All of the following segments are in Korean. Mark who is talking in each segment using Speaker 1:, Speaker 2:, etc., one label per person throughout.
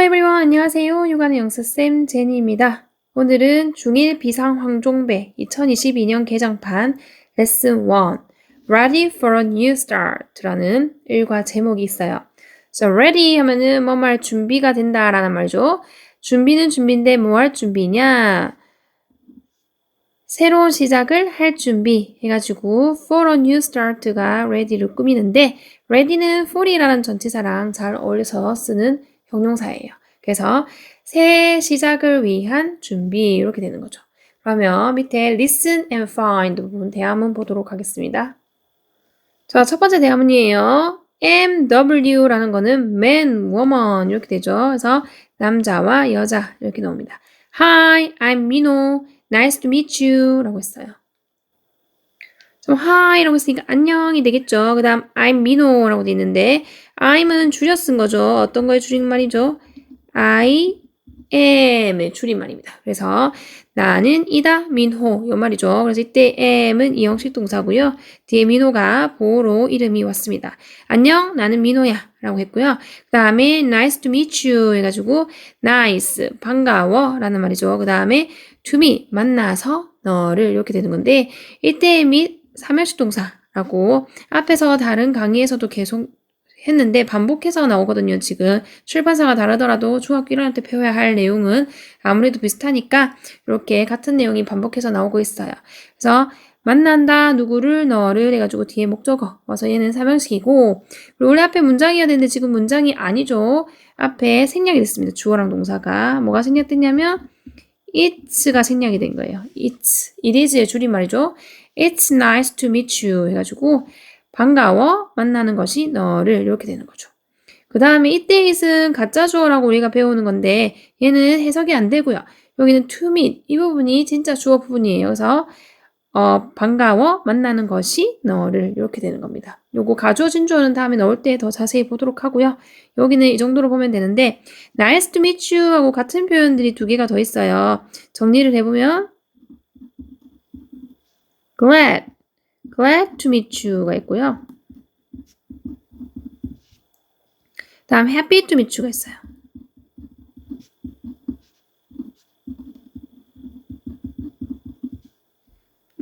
Speaker 1: Hello everyone. 안녕하세요. 육아는 영수쌤 제니입니다. 오늘은 중1 비상황종배 2022년 개정판 레슨 1 Ready for a new start라는 일과 제목이 있어요. So ready 하면은 뭐 말 준비가 된다 라는 말이죠. 준비는 준비인데 뭐 할 준비냐? 새로운 시작을 할 준비 해가지고 for a new start가 ready를 꾸미는데 ready는 for이라는 전치사랑 잘 어울려서 쓰는 형용사예요. 그래서 새 시작을 위한 준비 이렇게 되는 거죠. 그러면 밑에 listen and find 부분 대화문 보도록 하겠습니다. 자, 첫 번째 대화문이에요. MW라는 거는 man, woman 이렇게 되죠. 그래서 남자와 여자 이렇게 나옵니다. Hi, I'm Mino. Nice to meet you 라고 했어요. 좀 hi 라고 했으니까 안녕이 되겠죠. 그 다음 I'm Mino 라고 돼 있는데 I'm은 줄여 쓴 거죠. 어떤 거의 줄임말이죠? I am의 줄임말입니다. 그래서 나는 이다 민호 이 말이죠. 그래서 이때 am은 이형식 동사고요. 뒤에 민호가 보호로 이름이 왔습니다. 안녕 나는 민호야 라고 했고요. 그 다음에 nice to meet you 해가지고 nice 반가워 라는 말이죠. 그 다음에 to meet 만나서 너를 이렇게 되는 건데 이때 meet 3형식 동사라고 앞에서 다른 강의에서도 계속 했는데 반복해서 나오거든요. 지금 출판사가 다르더라도 중학교 1학년 때 배워야 할 내용은 아무래도 비슷하니까 이렇게 같은 내용이 반복해서 나오고 있어요. 그래서 만난다 누구를 너를 해가지고 뒤에 목적어 와서 얘는 3형식이고 그리고 원래 앞에 문장이어야 되는데 지금 문장이 아니죠. 앞에 생략이 됐습니다. 주어랑 동사가 뭐가 생략됐냐면 it'가 생략이 된 거예요. it is의 줄임말이죠. It's nice to meet you 해가지고 반가워 만나는 것이 너를 이렇게 되는 거죠. 그 다음에 이때 it은 가짜 주어라고 우리가 배우는 건데 얘는 해석이 안 되고요. 여기는 to meet 이 부분이 진짜 주어 부분이에요. 그래서 반가워 만나는 것이 너를 이렇게 되는 겁니다. 요거 가주어진 주어는 다음에 넣을 때 더 자세히 보도록 하고요. 여기는 이 정도로 보면 되는데 nice to meet you 하고 같은 표현들이 두 개가 더 있어요. 정리를 해보면 glad to meet you가 있고요. 다음 happy to meet you가 있어요.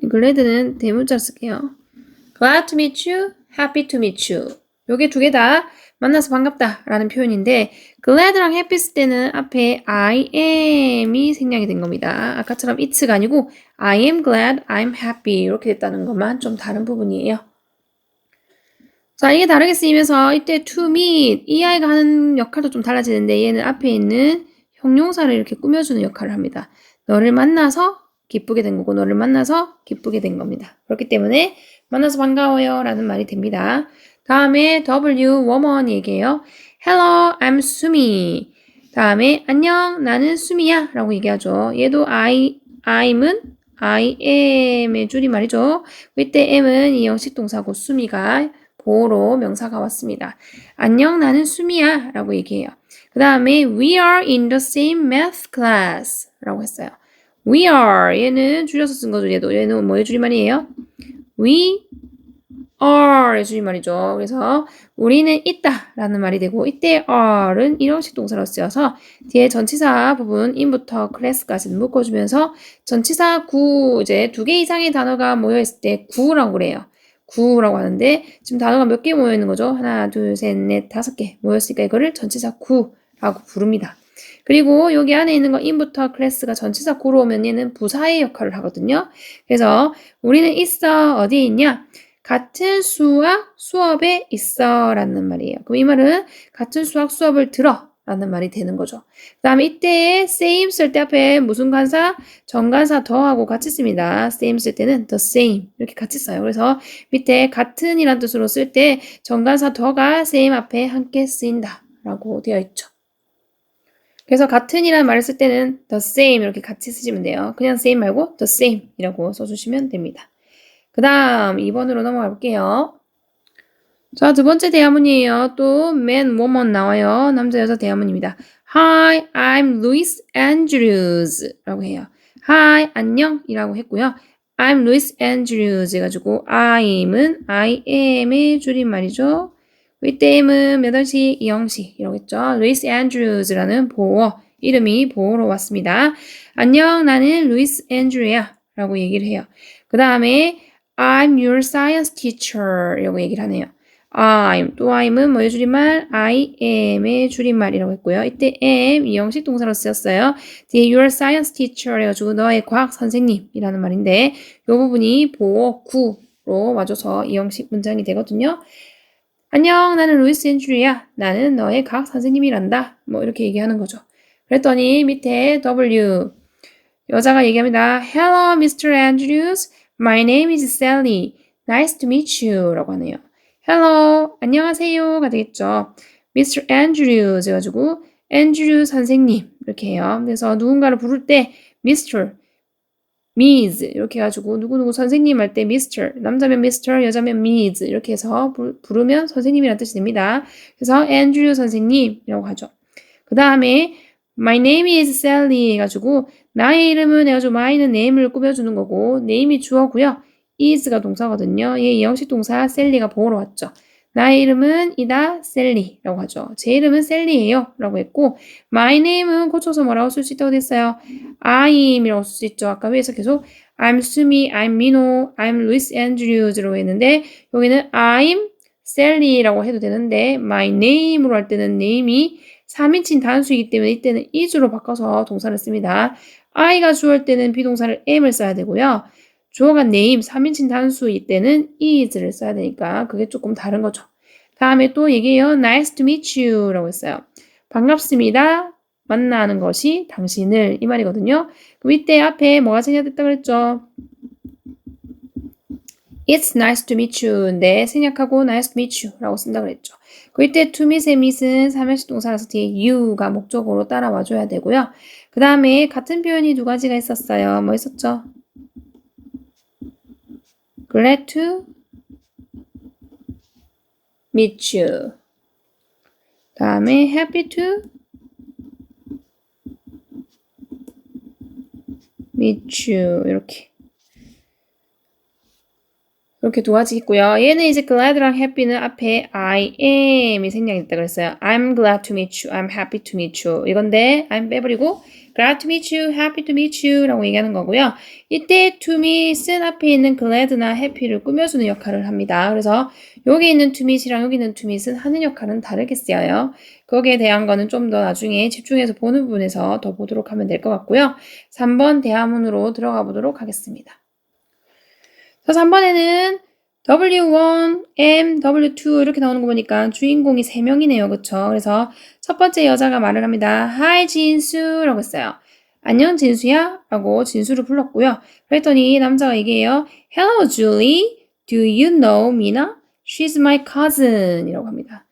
Speaker 1: glad는 대문자로 쓸게요. glad to meet you, happy to meet you. 요게 두 개 다 만나서 반갑다 라는 표현인데 glad랑 happy 쓸 때는 앞에 I am이 생략이 된 겁니다. 아까처럼 it'가 아니고 I am glad, I'm happy 이렇게 됐다는 것만 좀 다른 부분이에요. 자, 이게 다르게 쓰이면서 이때 to meet 이 아이가 하는 역할도 좀 달라지는데 얘는 앞에 있는 형용사를 이렇게 꾸며주는 역할을 합니다. 너를 만나서 기쁘게 된 거고 너를 만나서 기쁘게 된 겁니다. 그렇기 때문에 만나서 반가워요 라는 말이 됩니다. 다음에 W, woman 얘기해요. Hello, I'm 수미. 다음에 안녕, 나는 수미야 라고 얘기하죠. 얘도 I'm은 I am의 줄임말이죠. 이때 am은 이 형식 동사고 수미가 보호로 명사가 왔습니다. 안녕, 나는 수미야 라고 얘기해요. 그 다음에 we are in the same math class 라고 했어요. we are 얘는 줄여서 쓴 거죠. 얘는 뭐의 줄임말이에요? we are의 줄임말이죠. 그래서 우리는 있다 라는 말이 되고 이때 are은 일형식 동사로 쓰여서 뒤에 전치사 부분 in부터 class까지 묶어주면서 전치사 구 이제 두 개 이상의 단어가 모여있을 때 구라고 그래요. 구라고 하는데 지금 단어가 몇 개 모여 있는 거죠? 하나, 둘, 셋, 넷, 5개 모였으니까 이거를 전치사 구라고 부릅니다. 그리고 여기 안에 있는 거 in부터 class가 전치사 구로 오면 얘는 부사의 역할을 하거든요. 그래서 우리는 있어 어디에 있냐? 같은 수학 수업에 있어 라는 말이에요. 그럼 이 말은 같은 수학 수업을 들어 라는 말이 되는 거죠. 그 다음에 이때 same 쓸 때 앞에 무슨 간사? 정간사 더하고 같이 씁니다. same 쓸 때는 the same 이렇게 같이 써요. 그래서 밑에 같은 이란 뜻으로 쓸 때 정간사 더가 same 앞에 함께 쓰인다 라고 되어 있죠. 그래서 같은 이란 말을 쓸 때는 the same 이렇게 같이 쓰시면 돼요. 그냥 same 말고 the same 이라고 써주시면 됩니다. 그 다음 2번으로 넘어가 볼게요. 자, 두 번째 대화문이에요. 또 man, woman 나와요. 남자, 여자 대화문입니다. Hi, I'm Louis Andrews 라고 해요. Hi, 안녕 이라고 했고요. I'm Louis Andrews 해가지고 I'm은 I am의 줄임말이죠. 이때임은 몇 월시? 이영시 이라고 했죠. 루이스 앤드루즈라는 보어, 이름이 보어로 왔습니다. 안녕, 나는 루이스 앤드루야 라고 얘기를 해요. 그 다음에 I'm your science teacher 이라고 얘기를 하네요. 또 I'은 뭐의 줄임말? I am의 줄임말이라고 했고요. 이때 am 이형식 동사로 쓰였어요. 뒤에 your science teacher 해가지고 너의 과학 선생님이라는 말인데 이 부분이 보어 구로 와줘서 이형식 문장이 되거든요. 안녕, 나는 루이스 앤드류야. 나는 너의 과학 선생님이란다. 뭐 이렇게 얘기하는 거죠. 그랬더니 밑에 W 여자가 얘기합니다. Hello, Mr. Andrews. My name is Sally. Nice to meet you. 라고 하네요. Hello, 안녕하세요가 되겠죠. Mr. Andrews 해가지고 Andrew 선생님 이렇게 해요. 그래서 누군가를 부를 때 Mr. Ms 이렇게 해가지고 누구누구 선생님 할 때 Mr. 남자면 Mr. 여자면 Ms 이렇게 해서 부르면 선생님이라는 뜻이 됩니다. 그래서 Andrew 선생님이라고 하죠. 그 다음에 My name is Sally 해가지고 나의 이름은 해가지고 my는 name을 꾸며주는 거고 name이 주어고요. is가 동사거든요. 얘 이형식 동사 Sally가 보어로 왔죠. 나의 이름은 이다 셀리라고 하죠. 제 이름은 셀리예요 라고 했고 my name은 고쳐서 뭐라고 쓸 수 있다고 됐어요? I'm이라고 쓸 수 있죠. 아까 위에서 계속 I'm 수미, I'm 민호, I'm Luis Andrews라고 했는데 여기는 I'm Sally라고 해도 되는데 my name으로 할 때는 name이 3인칭 단수이기 때문에 이때는 is로 바꿔서 동사를 씁니다. I가 주어일 때는 비동사를 am을 써야 되고요. 주어가 name, 3인칭 단수일 때는 is를 써야 되니까 그게 조금 다른 거죠. 다음에 또 얘기해요. Nice to meet you 라고 했어요. 반갑습니다. 만나는 것이 당신을 이 말이거든요. 그럼 이때 앞에 뭐가 생략됐다 그랬죠? It's nice to meet you인데 생략하고 nice to meet you 라고 쓴다 그랬죠. 그 이때 to meet의 meet은 3형식 동사라서 뒤에 you가 목적어로 따라와줘야 되고요. 그 다음에 같은 표현이 두 가지가 있었어요. 뭐 있었죠? Glad to meet you. 다음에 happy to meet you. 이렇게 두 가지 있고요. 얘는 이제 glad랑 happy는 앞에 I am이 생략했다 그랬어요. I'm glad to meet you. I'm happy to meet you. 이건데 I'm 빼버리고 glad to meet you, happy to meet you 라고 얘기하는 거고요. 이때 to meet은 앞에 있는 glad나 happy를 꾸며주는 역할을 합니다. 그래서 여기 있는 to meet이랑 여기 있는 to meet은 하는 역할은 다르게 쓰여요. 거기에 대한 거는 좀 더 나중에 집중해서 보는 부분에서 더 보도록 하면 될 것 같고요. 3번 대화문으로 들어가 보도록 하겠습니다. 자, 3번에는 W1, M, W2 이렇게 나오는 거 보니까 주인공이 3명이네요. 그쵸? 그래서 첫 번째 여자가 말을 합니다. Hi, 진수 라고 했어요. 안녕, 진수야? 라고 진수를 불렀고요. 그랬더니 남자가 얘기해요. Hello, Julie. Do you know Mina? She's my cousin 이라고 합니다.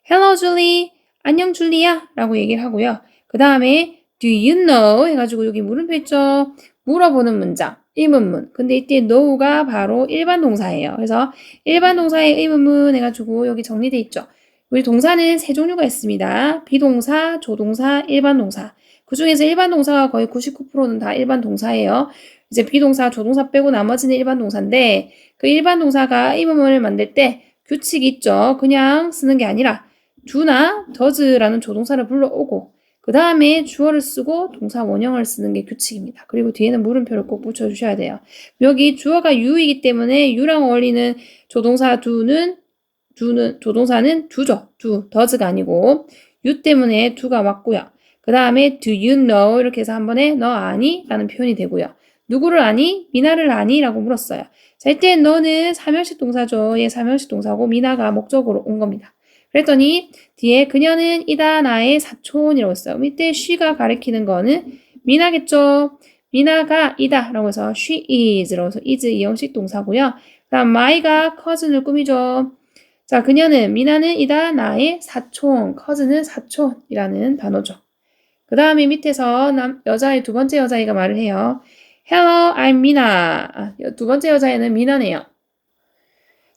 Speaker 1: Hello, Julie. 안녕, 줄리야? 라고 얘기를 하고요. 그 다음에 Do you know? 해가지고 여기 물음표 있죠? 물어보는 문장. 의문문. 근데 이때 know가 바로 일반 동사예요. 그래서 일반 동사의 의문문 해가지고 여기 정리돼 있죠. 우리 동사는 세 종류가 있습니다. 비동사, 조동사, 일반 동사. 그 중에서 일반 동사가 거의 99%는 다 일반 동사예요. 이제 비동사, 조동사 빼고 나머지는 일반 동사인데 그 일반 동사가 의문문을 만들 때 규칙이 있죠. 그냥 쓰는 게 아니라 do나 does라는 조동사를 불러오고 그 다음에 주어를 쓰고 동사 원형을 쓰는 게 규칙입니다. 그리고 뒤에는 물음표를 꼭 붙여주셔야 돼요. 여기 주어가 you이기 때문에 you랑 어울리는 조동사 조동사는 do죠. does가 아니고 you 때문에 do가 왔고요. 그 다음에 do you know 이렇게 해서 한 번에 너 아니? 라는 표현이 되고요. 누구를 아니? 미나를 아니? 라고 물었어요. 자, 이때 너는 3형식 동사죠. 얘 3형식 동사고 미나가 목적으로 온 겁니다. 그랬더니 뒤에 그녀는 이다 나의 사촌이라고 했어요. 이때 she가 가리키는 거는 미나겠죠. 미나가 이다 라고 해서 she is라고 해서 is 이형식 동사고요. 그 다음 my가 cousin을 꾸미죠. 자, 그녀는 미나는 이다 나의 사촌, cousin은 사촌이라는 단어죠. 그 다음에 밑에서 여자의 두 번째 여자애가 말을 해요. Hello, I'm Mina. 두 번째 여자애는 미나네요.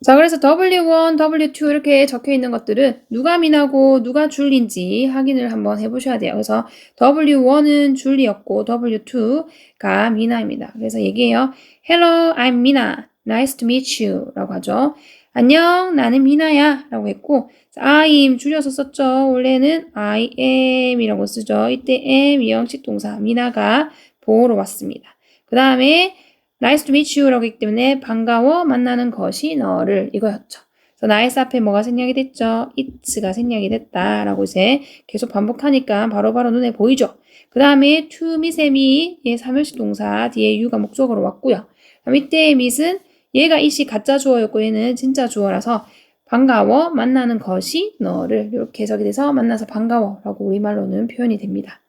Speaker 1: 자, 그래서 W1, W2 이렇게 적혀 있는 것들은 누가 미나고 누가 줄리인지 확인을 한번 해보셔야 돼요. 그래서 W1은 줄리였고 W2가 미나입니다. 그래서 얘기해요. Hello, I'm Mina. Nice to meet you. 라고 하죠. 안녕, 나는 미나야. 라고 했고 I'm 줄여서 썼죠. 원래는 I am이라고 쓰죠. 이때 am 이형식 동사 미나가 보호로 왔습니다. 그 다음에 nice to meet you라고 했기 때문에 반가워 만나는 것이 너를 이거였죠. 그래서 nice 앞에 뭐가 생략이 됐죠? it가 생략이 됐다라고 이제 계속 반복하니까 바로바로 눈에 보이죠. 그 다음에 to meet의 얘 3일식 동사 뒤에 you가 목적으로 왔고요. 그럼 이때의 meet은 얘가 it이 가짜 주어였고 얘는 진짜 주어라서 반가워 만나는 것이 너를 이렇게 해석이 돼서 만나서 반가워라고 우리말로는 표현이 됩니다.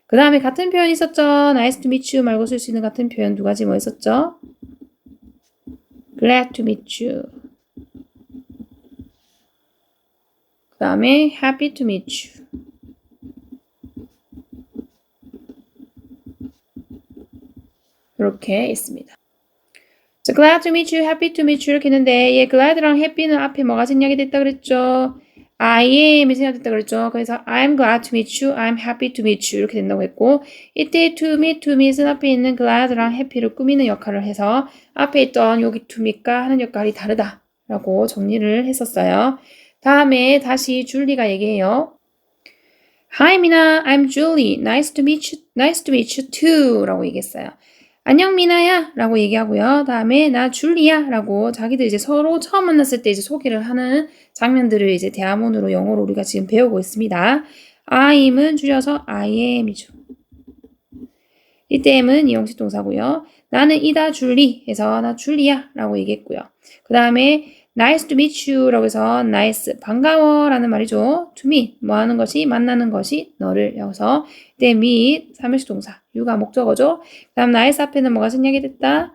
Speaker 1: 그 다음에 같은 표현 있었죠. nice to meet you 말고 쓸 수 있는 같은 표현 두 가지 뭐 있었죠? glad to meet you. 그 다음에 happy to meet you. 이렇게 있습니다. 자, glad to meet you, happy to meet you 이렇게 했는데 얘 glad랑 happy는 앞에 뭐가 생략이 됐다 그랬죠? I am이 생략됐다 그랬죠? 그래서 I'm glad to meet you, I'm happy to meet you 이렇게 된다고 했고 이때 to meet은 앞에 있는 glad랑 happy를 꾸미는 역할을 해서 앞에 있던 여기 to meet가 하는 역할이 다르다라고 정리를 했었어요. 다음에 다시 줄리가 얘기해요. Hi, 미나. I'm Julie. Nice to meet you too. 라고 얘기했어요. 안녕, 미나야. 라고 얘기하고요. 다음에 나 줄리야. 라고 자기들 이제 서로 처음 만났을 때 이제 소개를 하는 장면들을 이제 대화문으로 영어로 우리가 지금 배우고 있습니다. I'm은 줄여서 I am이죠. 이때 M은 이형식 동사고요. 나는 이다 줄리 해서 나 줄리야. 라고 얘기했고요. 그 다음에 nice to meet you 라고 해서 nice 반가워 라는 말이죠. to meet 뭐 하는 것이 만나는 것이 너를 여기서 이때 meet 3일식 동사 you가 목적어죠. 그 다음 nice 앞에는 뭐가 생략이 됐다?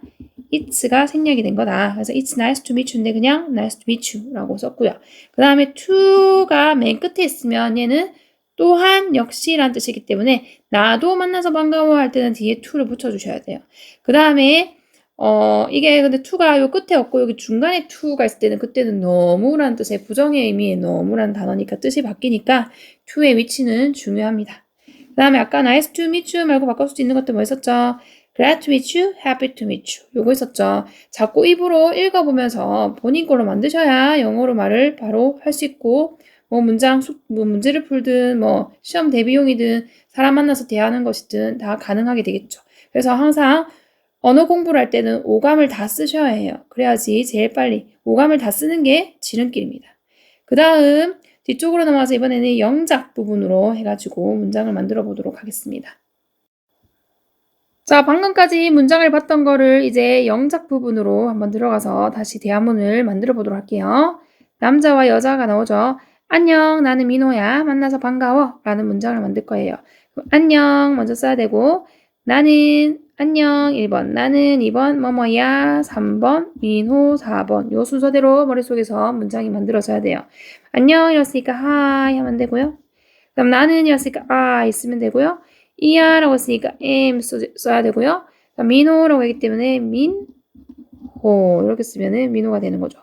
Speaker 1: it's가 생략이 된 거다. 그래서 it's nice to meet you인데 그냥 nice to meet you 라고 썼고요. 그 다음에 to가 맨 끝에 있으면 얘는 또한 역시란 뜻이기 때문에 나도 만나서 반가워 할 때는 뒤에 to를 붙여주셔야 돼요. 그 다음에 이게 근데 to가 요 끝에 없고 여기 중간에 to가 있을 때는 그때는 너무란 뜻의 부정의 의미의 너무란 단어니까 뜻이 바뀌니까 to의 위치는 중요합니다. 그 다음에 아까 nice to meet you 말고 바꿀 수 있는 것도 뭐 있었죠? glad to meet you, happy to meet you 요거 있었죠. 자꾸 입으로 읽어보면서 본인 걸로 만드셔야 영어로 말을 바로 할 수 있고 뭐 문제를 풀든 뭐 시험 대비용이든 사람 만나서 대하는 것이든 다 가능하게 되겠죠. 그래서 항상 언어 공부를 할 때는 오감을 다 쓰셔야 해요. 그래야지 제일 빨리 오감을 다 쓰는 게 지름길입니다. 그 다음 뒤쪽으로 넘어가서 이번에는 영작 부분으로 해가지고 문장을 만들어 보도록 하겠습니다. 자, 방금까지 문장을 봤던 거를 이제 영작 부분으로 한번 들어가서 다시 대화문을 만들어 보도록 할게요. 남자와 여자가 나오죠. 안녕, 나는 민호야. 만나서 반가워. 라는 문장을 만들 거예요. 안녕 먼저 써야 되고 나는 안녕 1번, 나는 2번, 뭐뭐야 3번, 민호 4번 요 순서대로 머릿속에서 문장이 만들어져야 돼요. 안녕 이랬으니까 hi 하면 되고요. 그럼 나는 이랬으니까 I 쓰면 되고요. 이야 라고 했으니까 am 써야 되고요. 민호라고 했기 때문에 민호 이렇게 쓰면은 민호가 되는 거죠.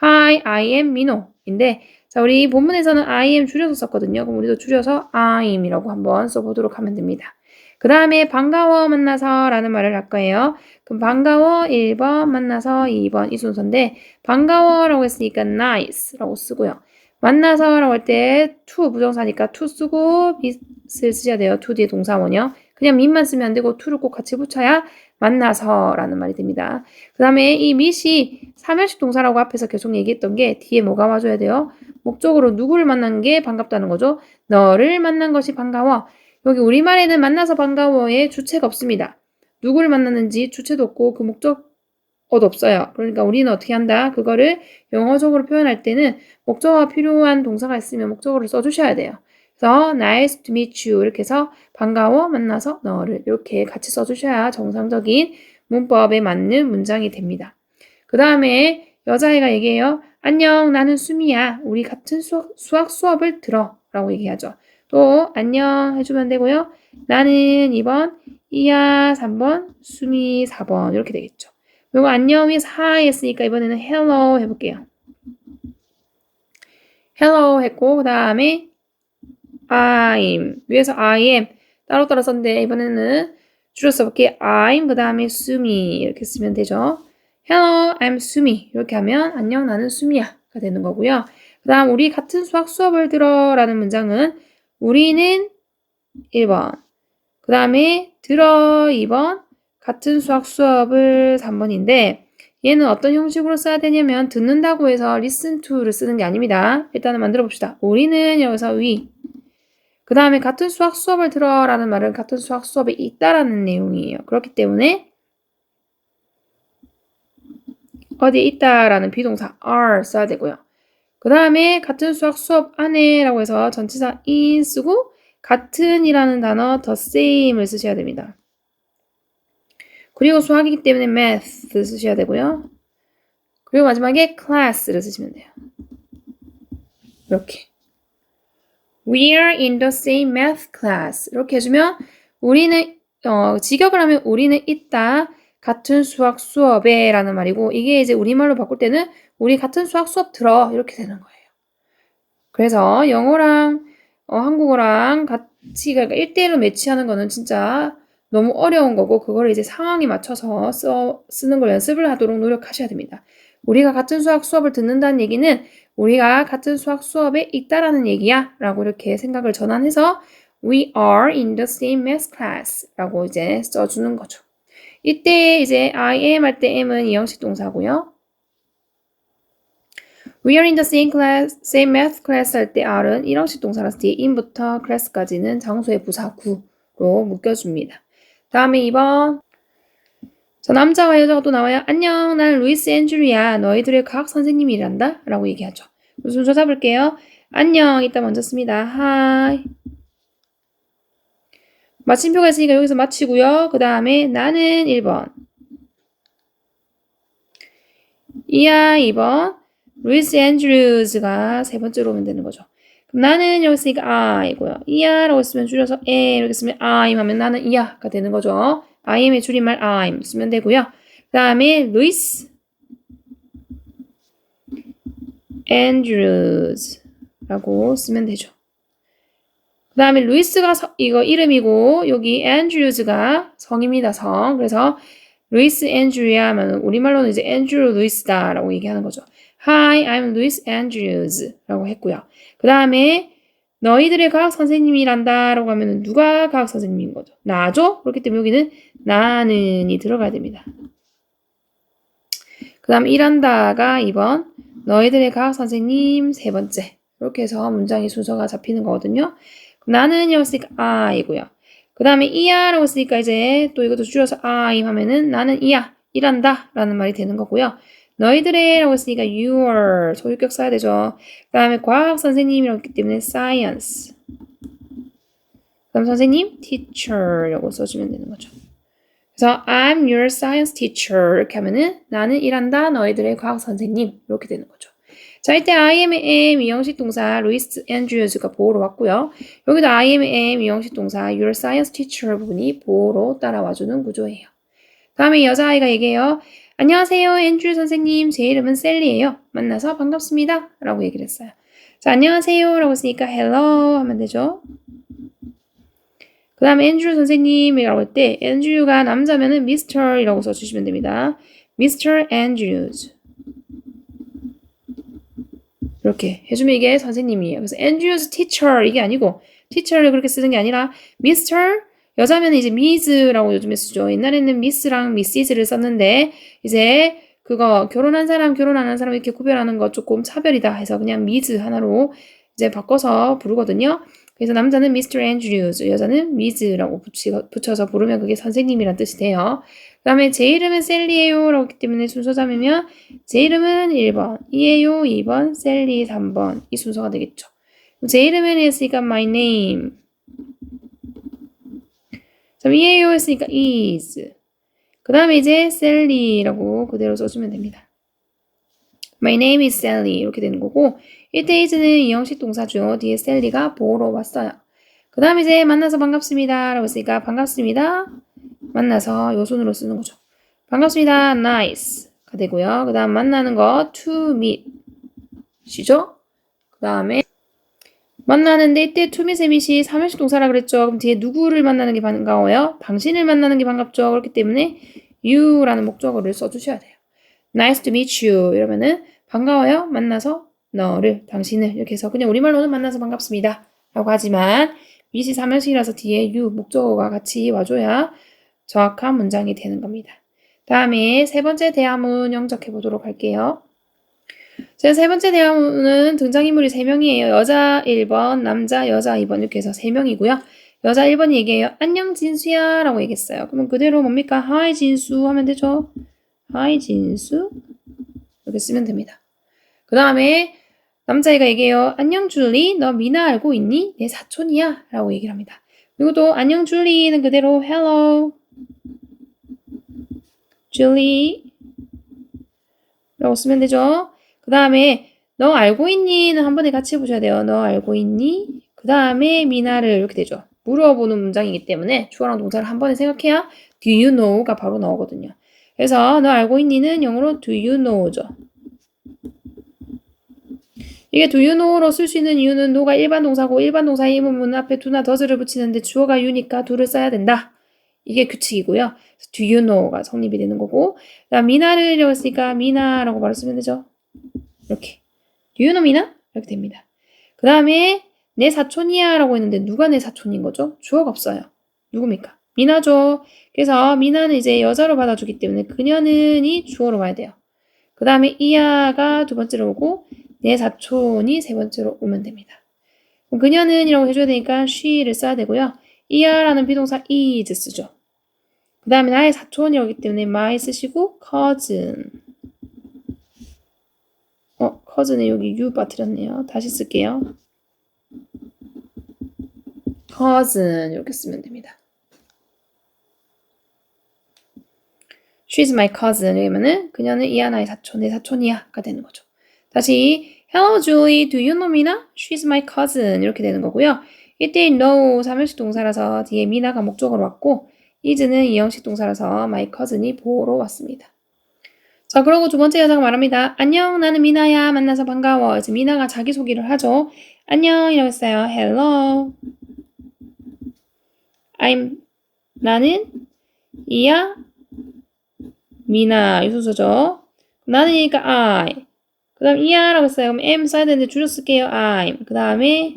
Speaker 1: Hi, I am 민호인데 자, 우리 본문에서는 I am 줄여서 썼거든요. 그럼 우리도 줄여서 I'm이라고 한번 써보도록 하면 됩니다. 그 다음에 반가워 만나서 라는 말을 할 거예요. 그럼 반가워 1번 만나서 2번 이 순서인데 반가워라고 했으니까 nice라고 쓰고요. 만나서라고 할 때 to 부정사니까 to 쓰고 meet을 쓰셔야 돼요. to 뒤에 동사원이요. 그냥 meet만 쓰면 안 되고 to를 꼭 같이 붙여야 만나서라는 말이 됩니다. 그 다음에 이 meet이 3일식 동사라고 앞에서 계속 얘기했던 게 뒤에 뭐가 와줘야 돼요? 목적으로 누구를 만난 게 반갑다는 거죠. 너를 만난 것이 반가워. 여기 우리말에는 만나서 반가워에 주체가 없습니다. 누구를 만났는지 주체도 없고 그 목적어도 없어요. 그러니까 우리는 어떻게 한다? 그거를 영어적으로 표현할 때는 목적어가 필요한 동사가 있으면 목적어를 써주셔야 돼요. 그래서 nice to meet you 이렇게 해서 반가워 만나서 너를 이렇게 같이 써주셔야 정상적인 문법에 맞는 문장이 됩니다. 그 다음에 여자애가 얘기해요. 안녕 나는 수미야. 우리 같은 수학 수업을 들어 라고 얘기하죠. 또 안녕 해주면 되고요. 나는 2번, 이야 3번, 수미 4번 이렇게 되겠죠. 그리고 안녕 위에서 hi 했으니까 이번에는 hello 해볼게요. hello 했고 그 다음에 I'm 위에서 I am 따로따로 썼는데 이번에는 줄여서 볼게요. I'm 그 다음에 수미 이렇게 쓰면 되죠. Hello, I'm 수미 이렇게 하면 안녕 나는 수미야가 되는 거고요. 그 그 다음 우리 같은 수학 수업을 들어 라는 문장은 우리는 1번, 그 다음에 들어 2번, 같은 수학 수업을 3번인데 얘는 어떤 형식으로 써야 되냐면 듣는다고 해서 listen to를 쓰는 게 아닙니다. 일단은 만들어 봅시다. 우리는 여기서 we, 그 다음에 같은 수학 수업을 들어 라는 말은 같은 수학 수업에 있다라는 내용이에요. 그렇기 때문에 어디에 있다라는 비동사 are 써야 되고요. 그 다음에 같은 수학 수업 안에 라고 해서 전치사 in 쓰고 같은이라는 단어 the same을 쓰셔야 됩니다. 그리고 수학이기 때문에 math 쓰셔야 되고요. 그리고 마지막에 class를 쓰시면 돼요. 이렇게 We are in the same math class 이렇게 해주면 우리는 직역을 하면 우리는 있다 같은 수학 수업에 라는 말이고 이게 이제 우리말로 바꿀 때는 우리 같은 수학 수업 들어 이렇게 되는 거예요. 그래서 영어랑 한국어랑 같이 1대1로 매치하는 거는 진짜 너무 어려운 거고 그거를 이제 상황에 맞춰서 쓰는 걸 연습을 하도록 노력하셔야 됩니다. 우리가 같은 수학 수업을 듣는다는 얘기는 우리가 같은 수학 수업에 있다라는 얘기야 라고 이렇게 생각을 전환해서 We are in the same math class 라고 이제 써주는 거죠. 이때 이제 I am 할 때 am은 이형식 동사고요. We are in the same math class 할 때 R은 일형식 동사라서 뒤에 in부터 class까지는 장소의 부사 구로 묶여줍니다. 다음에 2번. 저 남자와 여자가 또 나와요. 안녕, 나는 루이스 앤드류야. 너희들의 과학 선생님이란다. 라고 얘기하죠. 순서 잡을게요. 안녕, 이따 먼저 씁니다. Hi. 마침표가 있으니까 여기서 마치고요. 그 다음에 나는 1번. 이야 2번. 루이스 앤드류즈가 세 번째로 오면 되는 거죠. 그럼 나는 여기 있으니까 I고요. 이야라고 쓰면 줄여서 A 이렇게 쓰면 I'm 하면 나는 이야가 되는 거죠. IM의 줄임말 I'm 쓰면 되고요. 그 다음에 루이스 앤드류즈라고 쓰면 되죠. 그 다음에 루이스가 이거 이름이고 여기 앤드류즈가 성입니다. 성. 그래서 루이스 앤드류야 하면 우리말로는 이제 앤드류 루이스다 라고 얘기하는 거죠. Hi, I'm Louis Andrews 라고 했고요. 그 다음에 너희들의 과학 선생님이란다 라고 하면 누가 과학 선생님인 거죠? 나죠? 그렇기 때문에 여기는 나는이 들어가야 됩니다. 그 다음 일한다가 2번 너희들의 과학 선생님 세 번째 이렇게 해서 문장의 순서가 잡히는 거거든요. 나는 여기 쓰니까 I고요. 그 다음에 이야 라고 쓰니까 이제 또 이것도 줄여서 I 하면은 나는 이야 일한다 라는 말이 되는 거고요. 너희들의 라고 했으니까 your 소유격 써야 되죠. 그 다음에 과학 선생님이라고 했기 때문에 science. 그 다음 선생님 teacher 라고 써주면 되는 거죠. 그래서 I'm your science teacher 이렇게 하면은 나는 일한다 너희들의 과학 선생님 이렇게 되는 거죠. 자 이때 I am am 이형식 동사 루이스 앤드류즈가 보호로 왔고요. 여기도 I am am 이형식 동사 your science teacher 부분이 보호로 따라와주는 구조예요. 다음에 여자아이가 얘기해요. 안녕하세요, 앤드류 선생님. 제 이름은 셀리예요. 만나서 반갑습니다. 라고 얘기를 했어요. 자, 안녕하세요. 라고 했으니까 hello 하면 되죠. 그 다음에 앤드류 선생님이라고 할 때 앤드류가 남자면은 Mr이라고 써주시면 됩니다. Mr. Andrews. 이렇게 해주면 이게 선생님이에요. 그래서 Andrews teacher 이게 아니고 teacher를 그렇게 쓰는 게 아니라 Mr. 여자면 이제 Ms라고 요즘에 쓰죠. 옛날에는 Ms랑 Mrs를 썼는데 이제 그거 결혼한 사람, 결혼 안 한 사람 이렇게 구별하는 거 조금 차별이다 해서 그냥 Ms 하나로 이제 바꿔서 부르거든요. 그래서 남자는 Mr. Andrews, 여자는 Ms라고 붙여서 부르면 그게 선생님이란 뜻이 돼요. 그 다음에 제 이름은 셀리예요 라고 했기 때문에 순서 잡으면 제 이름은 1번, 이에요 2번, 셀리 3번 이 순서가 되겠죠. 제 이름은 했으니까 my name. 자, 이에요 했으니까 is. 그 다음에 이제 Sally라고 그대로 써주면 됩니다. My name is Sally 이렇게 되는 거고 이때 is는 이형식 동사죠. 뒤에 Sally가 보호로 왔어요. 그 다음에 이제 만나서 반갑습니다 라고 했으니까 반갑습니다. 만나서 요 손으로 쓰는 거죠. 반갑습니다. nice가 되고요. 그 다음 만나는 거 to meet 시죠? 그 다음에 만나는데 이때 to meet 이 3형식 동사라 그랬죠. 그럼 뒤에 누구를 만나는 게 반가워요? 당신을 만나는 게 반갑죠. 그렇기 때문에 you라는 목적어를 써주셔야 돼요. Nice to meet you 이러면은 반가워요. 만나서 너를, 당신을 이렇게 해서 그냥 우리말로는 만나서 반갑습니다 라고 하지만 미시 3형식이라서 뒤에 you, 목적어가 같이 와줘야 정확한 문장이 되는 겁니다. 다음에 세 번째 대화문 영작해 보도록 할게요. 제 세 번째 대화문은 등장인물이 3명이에요. 여자 1번, 남자, 여자 2번 이렇게 해서 3명이고요. 여자 1번이 얘기해요. 안녕 진수야 라고 얘기했어요. 그러면 그대로 뭡니까? Hi 진수 하면 되죠. Hi 진수 이렇게 쓰면 됩니다. 그 다음에 남자애가 얘기해요. 안녕 줄리, 너 미나 알고 있니? 내 사촌이야 라고 얘기를 합니다. 그리고 또 안녕 줄리는 그대로 hello 줄리 라고 쓰면 되죠. 그 다음에 너 알고 있니?는 한 번에 같이 해보셔야 돼요. 너 알고 있니? 그 다음에 미나를 이렇게 되죠. 물어보는 문장이기 때문에 주어랑 동사를 한 번에 생각해야 do you know가 바로 나오거든요. 그래서 너 알고 있니는 영어로 do you know죠. 이게 do you know로 쓸 수 있는 이유는 no가 일반 동사고 일반 동사 의문문 앞에 do나 does를 붙이는데 주어가 you니까 do를 써야 된다. 이게 규칙이고요. do you know가 성립이 되는 거고 미나를 했으니까 미나라고 바로 쓰면 되죠. 이렇게 do you know 미나? 이렇게 됩니다. 그 다음에 내 사촌이야 라고 했는데 누가 내 사촌인 거죠? 주어가 없어요. 누굽니까? 미나죠. 그래서 미나는 이제 여자로 받아주기 때문에 그녀는이 주어로 와야 돼요. 그 다음에 이야가 두 번째로 오고 내 사촌이 세 번째로 오면 됩니다. 그럼 그녀는 이라고 해줘야 되니까 she를 써야 되고요. 이야라는 비동사 is 쓰죠. 그 다음에 나의 사촌이라고 하기 때문에 my 쓰시고 cousin cousin에 여기 you 빠뜨렸네요. 다시 쓸게요. cousin 이렇게 쓰면 됩니다. She's my cousin 이러면은 그녀는 이야 나의 사촌, 내 사촌이야가 되는 거죠. 다시 Hello Julie, do you know Mina? She's my cousin 이렇게 되는 거고요. 이때 know 3형식 동사라서 뒤에 미나가 목적어로 왔고 is는 2형식 동사라서 my cousin이 보호로 왔습니다. 자, 그리고 두 번째 여자가 말합니다. 안녕, 나는 미나야. 만나서 반가워. 그래서 미나가 자기소개를 하죠. 안녕 이라고 했어요. Hello. 나는 이야 미나 이 순서죠. 나는이니까 I. 그 다음 이야라고 했어요. 그럼 am 써야 되는데 줄여 쓸게요. I'm. 그 다음에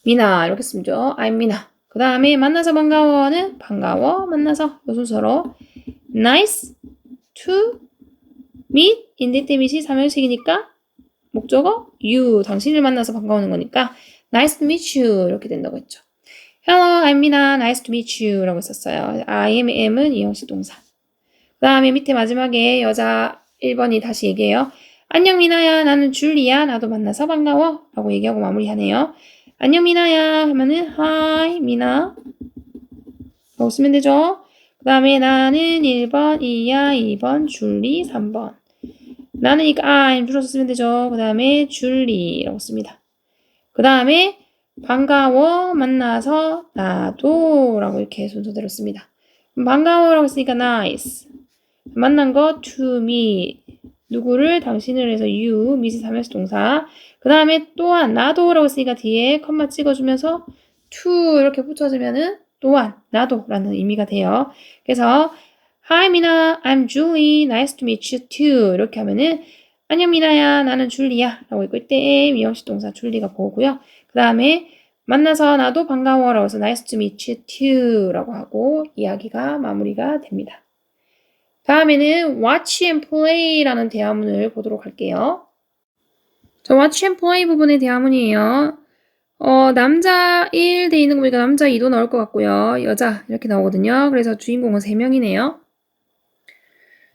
Speaker 1: 미나 이렇게 쓰죠. I'm 미나. 그 다음에 만나서 반가워는 반가워 만나서 이 순서로 nice to meet 인데 meet이 3형식이니까 목적어 you 당신을 만나서 반가워하는 거니까 nice to meet you 이렇게 된다고 했죠. Hello, I'm Mina. Nice to meet you 라고 했었어요. am은 2형식 동사. 그 다음에 밑에 마지막에 여자 1번이 다시 얘기해요. 안녕 미나야. 나는 줄리야. 나도 만나서 반가워. 라고 얘기하고 마무리하네요. 안녕 미나야 하면은 Hi 미나 라고 쓰면 되죠. 그 다음에 나는 1번 이야 2번 줄리 3번 나는이니까 I'm 줄여서 쓰면 되죠. 그 다음에 줄리라고 씁니다. 그 다음에 반가워 만나서 나도 라고 이렇게 순서대로 씁니다. 반가워라고 했으니까 nice 만난 거 to meet 누구를 당신을 해서 you meet이 3형식 동사 그 다음에 또한 나도 라고 했으니까 뒤에 컴마 찍어주면서 to 이렇게 붙여주면은 또한 나도 라는 의미가 돼요. 그래서 Hi 미나 I'm Julie nice to meet you too 이렇게 하면은 안녕 미나야 나는 줄리야 라고 있고 이때 미형식 동사 줄리가 보고요. 그 다음에 만나서 나도 반가워 라고 해서 nice to meet you too 라고 하고 이야기가 마무리가 됩니다. 다음에는 watch and play 라는 대화문을 보도록 할게요. 저 watch and play 부분의 대화문이에요. 남자 1 돼 있는 거 보니까 남자 2도 나올 것 같고요. 여자 이렇게 나오거든요. 그래서 주인공은 3명이네요.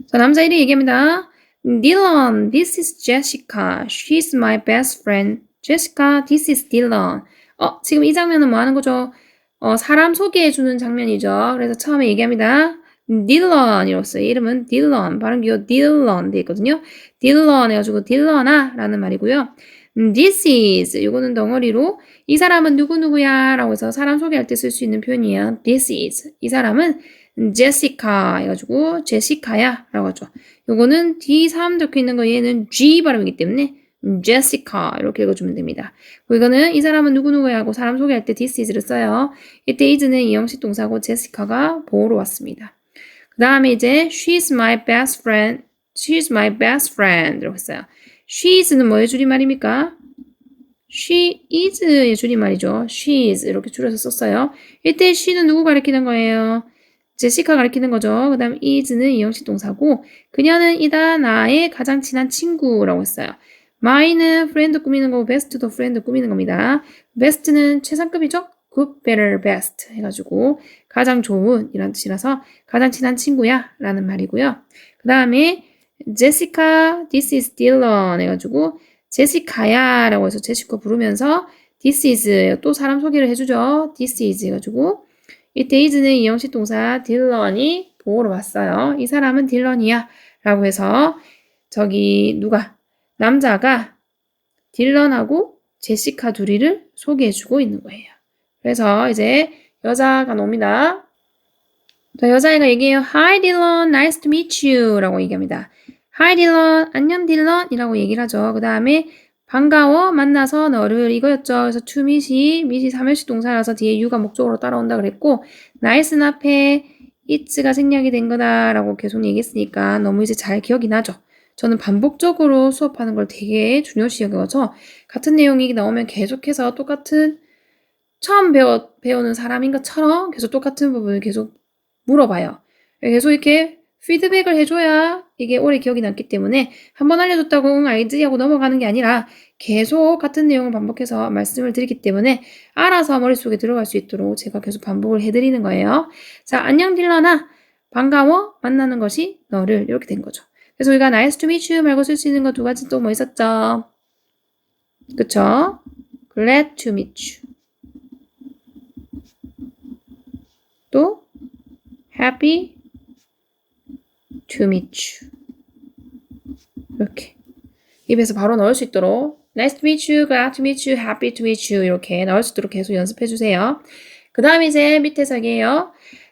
Speaker 1: 자, 남자 1이 얘기합니다. Dylan, this is Jessica. She's my best friend. Jessica, this is Dylan. 지금 이 장면은 뭐 하는 거죠? 사람 소개해주는 장면이죠. 그래서 처음에 얘기합니다. Dylan 이랬어요. 이름은 Dylan. 발음 기호 Dylan 돼 있거든요. Dylan 해가지고 Dylan아 라는 말이고요. This is 이거는 덩어리로 이 사람은 누구누구야 라고 해서 사람 소개할 때 쓸 수 있는 표현이에요. This is 이 사람은 Jessica 해가지고 제시카야 라고 하죠. 요거는 D3 적혀있는 거 얘는 G 발음이기 때문에 Jessica 이렇게 읽어주면 됩니다. 그리고 이거는 이 사람은 누구누구야 하고 사람 소개할 때 this is를 써요. 이때 is는 2형식 동사고 제시카가 보호로 왔습니다. 그 다음에 이제 she's my best friend. She's my best friend 이라고 했어요. she is는 뭐의 줄임말입니까? she is의 줄임말이죠. she is 이렇게 줄여서 썼어요. 이때 she는 누구 가리키는 거예요? 제시카 가리키는 거죠. 그 다음 is는 이형식 동사고 그녀는 이다 나의 가장 친한 친구라고 했어요. my는 friend 꾸미는 거고 best도 friend 꾸미는 겁니다. best는 최상급이죠. good, better, best 해가지고 가장 좋은 이란 뜻이라서 가장 친한 친구야 라는 말이고요. 그 다음에 제시카, this is Dylan 해가지고 제시카야 라고 해서 제시카 부르면서 this is 또 사람 소개를 해주죠. this is 해가지고 이때 is는 이형식 동사 딜런이 보러 왔어요. 이 사람은 딜런이야 라고 해서 저기 누가 남자가 딜런하고 제시카 둘이를 소개해주고 있는 거예요. 그래서 이제 여자가 나옵니다. 자, 여자애가 얘기해요. Hi Dylan, nice to meet you 라고 얘기합니다. Hi Dylan, 안녕 딜런 이라고 얘기를 하죠. 그 다음에 반가워 만나서 너를 이거였죠. 그래서 to meet이 3일식 동사라서 뒤에 you가 목적으로 따라온다 그랬고 nice는 앞에 it'가 생략이 된 거다라고 계속 얘기했으니까 너무 이제 잘 기억이 나죠. 저는 반복적으로 수업하는 걸 되게 중요시 여겨서 같은 내용이 나오면 계속해서 똑같은 처음 배우는 사람인 것처럼 계속 똑같은 부분을 계속 물어봐요. 계속 이렇게 피드백을 해줘야 이게 오래 기억이 남기 때문에 한번 알려줬다고 응 알지 하고 넘어가는 게 아니라 계속 같은 내용을 반복해서 말씀을 드리기 때문에 알아서 머릿속에 들어갈 수 있도록 제가 계속 반복을 해드리는 거예요. 자, 안녕 딜런아. 반가워. 만나는 것이 너를 이렇게 된 거죠. 그래서 우리가 nice to meet you 말고 쓸 수 있는 거 두 가지 또 뭐 있었죠? 그쵸? glad to meet you. 또 happy to meet you. 이렇게 입에서 바로 넣을 수 있도록 nice to meet you, glad to meet you, happy to meet you 이렇게 넣을 수 있도록 계속 연습해 주세요. 그 다음 이제 밑에서 얘기해요.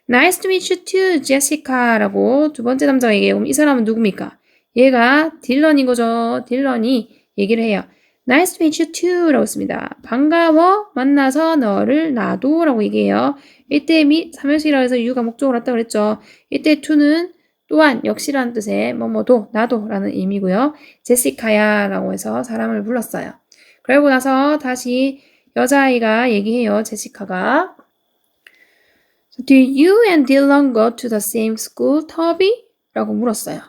Speaker 1: nice to meet you too, Jessica라고 두 번째 남자가 얘기해요. 그럼 이 사람은 누굽니까? 얘가 딜런인 거죠. 딜런이 얘기를 해요. nice to meet you too 라고 했습니다. 반가워 만나서 너를 나도 라고 얘기해요. 이때 삼형식이라고 해서 you가 목적으로 왔다고 그랬죠. 이때 to는 또한 역시라는 뜻의 뭐뭐도 나도 라는 의미고요. 제시카야 라고 해서 사람을 불렀어요. 그러고 나서 다시 여자아이가 얘기해요. 제시카가 Do you and Dylan go to the same school, Toby? 라고 물었어요.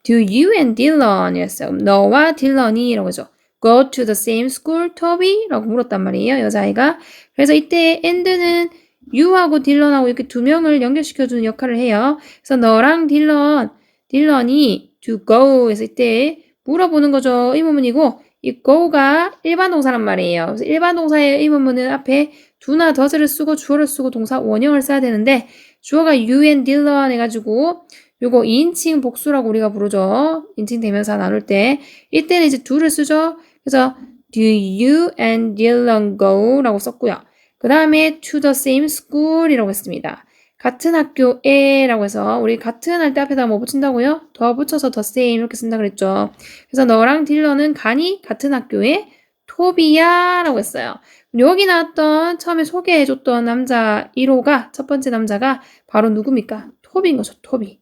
Speaker 1: Do you and Dylan 이랬어요. 너와 딜런이 라고 하죠. Go to the same school, Toby? 라고 물었단 말이에요. 여자아이가. 그래서 이때 and는 you하고 딜런하고 이렇게 두 명을 연결시켜주는 역할을 해요. 그래서 너랑 딜런이 to go 해서 이때 물어보는 거죠. 의문문이고 이 go가 일반 동사란 말이에요. 그래서 일반 동사의 의문문은 앞에 do나 does를 쓰고 주어를 쓰고 동사 원형을 써야 되는데 주어가 you and Dylan 해가지고 요거 2인칭 복수라고 우리가 부르죠. 인칭 대명사 나눌 때 이때는 이제 do를 쓰죠. 그래서 do you and Dylan go 라고 썼고요. 그 다음에 to the same school 이라고 했습니다. 같은 학교에 라고 해서 우리 같은 할 때 앞에다 뭐 붙인다고요? 더 붙여서 the same 이렇게 쓴다 그랬죠. 그래서 너랑 딜런은 가니 같은 학교에 토비야 라고 했어요. 여기 나왔던 처음에 소개해줬던 남자 1호가 첫 번째 남자가 바로 누굽니까? 토비인 거죠. 토비.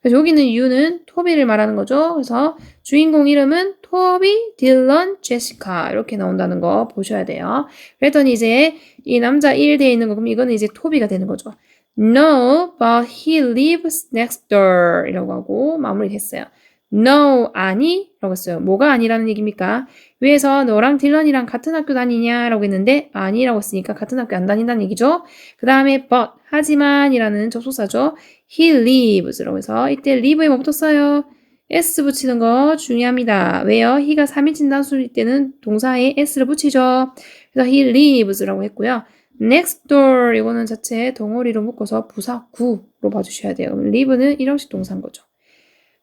Speaker 1: 그래서 여기는 you는 토비를 말하는 거죠. 그래서 주인공 이름은 토비, 딜런, 제시카 이렇게 나온다는 거 보셔야 돼요. 그랬더니 이제 이 남자 1 되어 있는 거 그럼 이거는 이제 토비가 되는 거죠. No, but he lives next door 이라고 하고 마무리됐어요. No, 아니? 라고 했어요. 뭐가 아니라는 얘기입니까? 위에서 너랑 딜런이랑 같은 학교 다니냐? 라고 했는데 아니라고 했으니까 같은 학교 안 다닌다는 얘기죠. 그 다음에 but, 하지만 이라는 접속사죠. He lives 라고 해서 이때 live에 뭐 붙었어요? s 붙이는 거 중요합니다. 왜요? he가 3인칭 단수일 때는 동사에 s를 붙이죠. 그래서 he lives 라고 했고요. next door 이거는 자체 덩어리로 묶어서 부사 구로 봐주셔야 돼요. live는 일형식 동사인 거죠.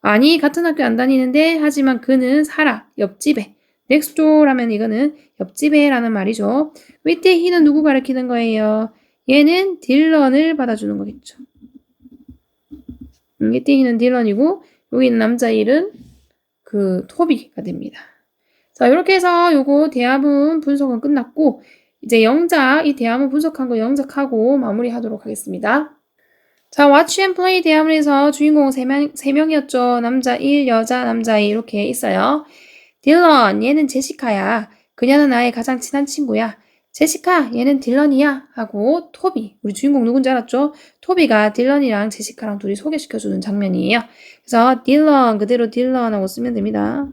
Speaker 1: 아니 같은 학교 안 다니는데 하지만 그는 살아 옆집에 next door 하면 이거는 옆집에 라는 말이죠. 이때 he는 누구 가리키는 거예요? 얘는 딜런을 받아주는 거겠죠. 이때 he는 딜런이고 여기 있는 남자 일은 그 토비가 됩니다. 자 이렇게 해서 요거 대화문 분석은 끝났고 이제 영작 이 대화문 분석한 거 영작하고 마무리하도록 하겠습니다. 자, watch and play 대화문에서 주인공 3명이었죠. 남자 1, 여자, 남자 2 이렇게 있어요. 딜런, 얘는 제시카야. 그녀는 나의 가장 친한 친구야. 제시카, 얘는 딜런이야. 하고 토비, 우리 주인공 누군지 알았죠? 토비가 딜런이랑 제시카랑 둘이 소개시켜주는 장면이에요. 그래서 딜런, 그대로 딜런하고 쓰면 됩니다.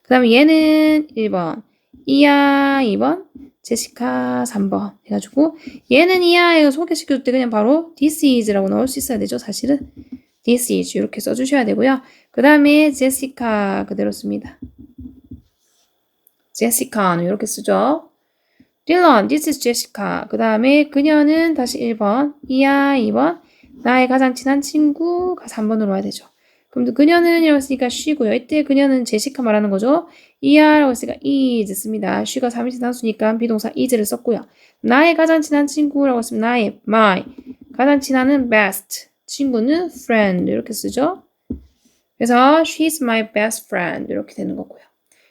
Speaker 1: 그 다음에 얘는 1번, 이야 2번, 제시카 3번 해가지고 얘는 이야 이거 소개시켜줄 때 그냥 바로 this is라고 넣을 수 있어야 되죠. 사실은 this is 이렇게 써주셔야 되고요. 그 다음에 제시카 그대로 씁니다. 제시카는 이렇게 쓰죠. 딜런, this is Jessica. 그 다음에 그녀는 다시 1번, 이야 2번, 나의 가장 친한 친구가 3번으로 와야 되죠. 그럼 그녀는 이라고 했으니까 she고요. 이때 그녀는 제시카 말하는 거죠. 이야라고 했으니까 is 씁니다. she가 3인칭 단수니까 비동사 is를 썼고요. 나의 가장 친한 친구라고 했으면 나의, my. 가장 친한은 best. 친구는 friend 이렇게 쓰죠. 그래서 she's my best friend 이렇게 되는 거고요.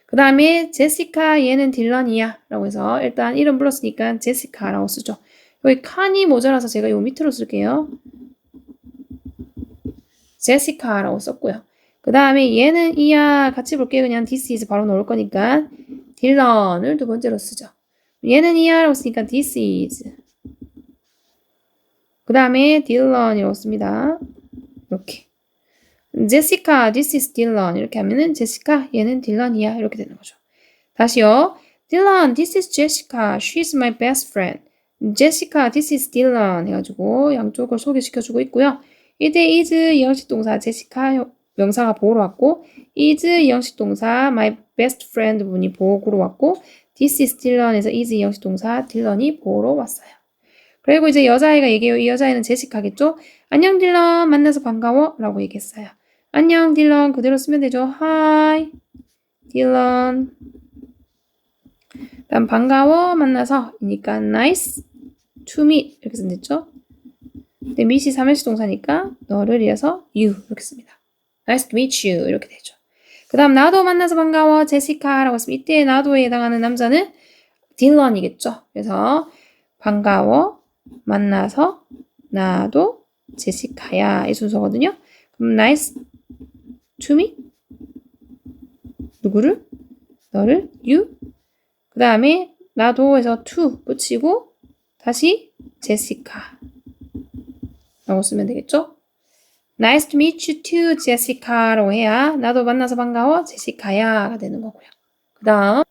Speaker 1: 그 다음에 제시카 얘는 딜런이야 라고 해서 일단 이름 불렀으니까 제시카라고 쓰죠. 여기 칸이 모자라서 제가 요 밑으로 쓸게요. 제시카라고 썼고요. 그 다음에 얘는 이야 같이 볼게요. 그냥 this is 바로 넣을 거니까 딜런을 두 번째로 쓰죠. 얘는 이야라고 쓰니까 this is. 그 다음에 딜런이라고 씁니다. 이렇게. 제시카, this is 딜런 이렇게 하면은 제시카, 얘는 딜런이야 이렇게 되는 거죠. 다시요. 딜런, this is Jessica, she's my best friend. 제시카, this is 딜런 해가지고 양쪽을 소개시켜주고 있고요. 이때 is 이형식 동사 제시카 명사가 보호로 왔고 is 이형식 동사 my best friend 분이 보호구로 왔고 this is 딜런에서 is 이형식 동사 딜런이 보호로 왔어요. 그리고 이제 여자아이가 얘기해요. 이 여자아이는 제시카겠죠? 안녕 딜런 만나서 반가워 라고 얘기했어요. 안녕 딜런 그대로 쓰면 되죠. Hi 딜런. 다음 반가워 만나서 이니까 nice to meet 이렇게 쓰면 됐죠. 근데 meet이 3일식 동사니까 너를 이어서 you 이렇게 씁니다. Nice to meet you 이렇게 되죠. 그 다음 나도 만나서 반가워 제시카라고 했으면 이때 나도에 해당하는 남자는 딜런이겠죠. 그래서 반가워 만나서 나도 제시카야 이 순서거든요. 그럼 nice to meet 누구를? 너를 you 그 다음에 나도에서 to 붙이고 다시 제시카 라고 쓰면 되겠죠? Nice to meet you too, 제시카라고 해야 나도 만나서 반가워, 제시카야가 되는 거고요. 그 다음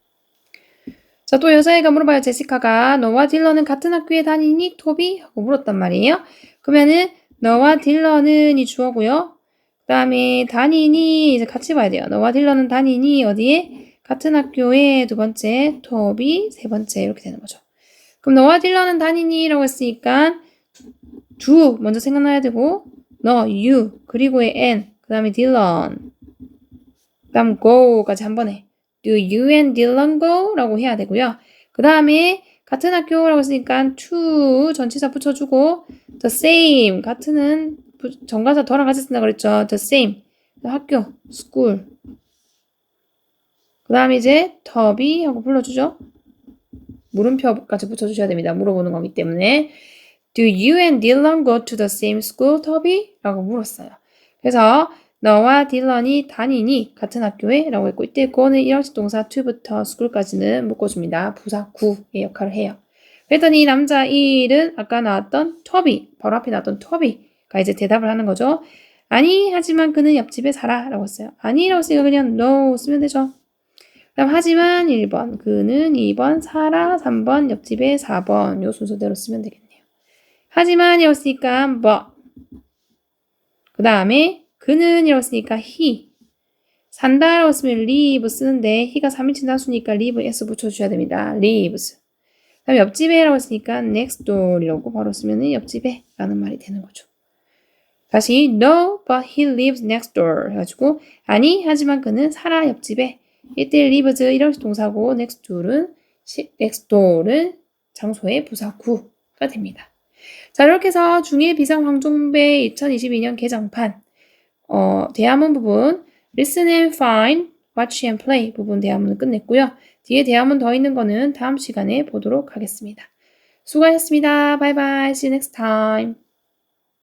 Speaker 1: 자, 또 여자애가 물어봐요. 제시카가 너와 딜런은 같은 학교에 다니니, 토비? 하고 물었단 말이에요. 그러면은 너와 딜런은 이 주어고요. 그 다음에 다니니 이제 같이 봐야 돼요. 너와 딜런은 다니니 어디에? 같은 학교에 두 번째, 토비 세 번째 이렇게 되는 거죠. 그럼 너와 딜런은 다니니 라고 했으니까 do 먼저 생각나야 되고 너, you, 그리고의 and, 그 다음에 딜런 그 다음 go까지 한 번에 Do you and Dylan go? 라고 해야 되고요. 그 다음에 같은 학교라고 했으니까 to 전치사 붙여주고 the same 같은은 정관사 더랑 같이 쓴다 그랬죠. the same 학교 school 그 다음에 이제 더비 하고 불러주죠. 물음표까지 붙여주셔야 됩니다. 물어보는 거기 때문에 Do you and Dylan go to the same school, 토비? 라고 물었어요. 그래서 너와 딜런이 다니니 같은 학교에? 라고 했고 이때 go는 일형식 동사 to부터 school까지는 묶어줍니다. 부사 구의 역할을 해요. 그랬더니 남자 1은 아까 나왔던 토비, 바로 앞에 나왔던 토비가 이제 대답을 하는 거죠. 아니 하지만 그는 옆집에 살아 라고 했어요. 아니라고 했으니까 그냥 no 쓰면 되죠. 그다음 하지만 1번, 그는 2번, 살아 3번, 옆집에 4번 요 순서대로 쓰면 되겠네요. 하지만 이었으니까 but 그 다음에 그는 이었으니까 he 산다라고 쓰면 live 쓰는데 he가 3인칭 단수니까 live s 붙여주셔야 됩니다. lives 그 다음에 옆집에 라고 했으니까 next door이라고 바로 쓰면 옆집에 라는 말이 되는 거죠. 다시 no but he lives next door 해가지고 아니 하지만 그는 살아 옆집에 이때 lives 이런 동사고 next door은 장소의 부사 구가 됩니다. 자, 이렇게 해서 중1 비상황종배 2022년 개정판 대화문 부분 listen and find, watch and play 부분 대화문을 끝냈고요. 뒤에 대화문 더 있는 거는 다음 시간에 보도록 하겠습니다. 수고하셨습니다. 바이바이. See you next time.